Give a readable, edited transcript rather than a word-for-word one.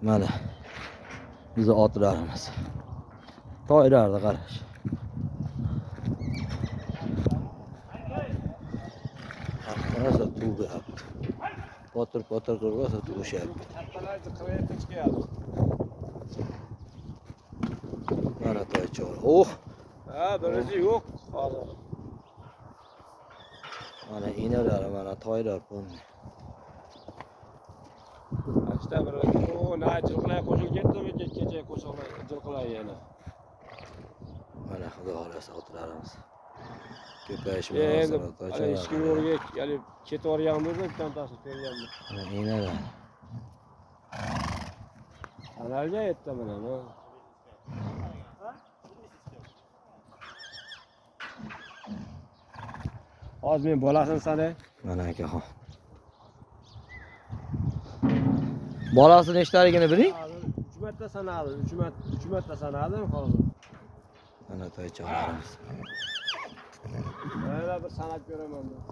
Mana bizni otlarimiz. Toylarni qarash. Qarasa tug'yapti. Potir qilsa tug'ishyapti. Mana toychor. Oh! Ha, birisi yo'q hozir. Mana inalar, mana toylar bo'ldi. Asta bir o na jirqilay qo'shilib ketdimi kecha qo'shilib jirqilay yana. Mana xudo xolasa otlarimiz. Ko'payish Endi toychor. eski yo'lga ya'ni ketvorganmiz bittantasi kelganmiz. Mana inalar. Kanalga yetdi mana. Hozir men bolasini sanay. Mana akaxon. Bolasini nechtaligini biling? 3 marta sanadi, 3 marta sanadi hozir. Mana toychorlarimiz. Mana bir sanab ko'raman men.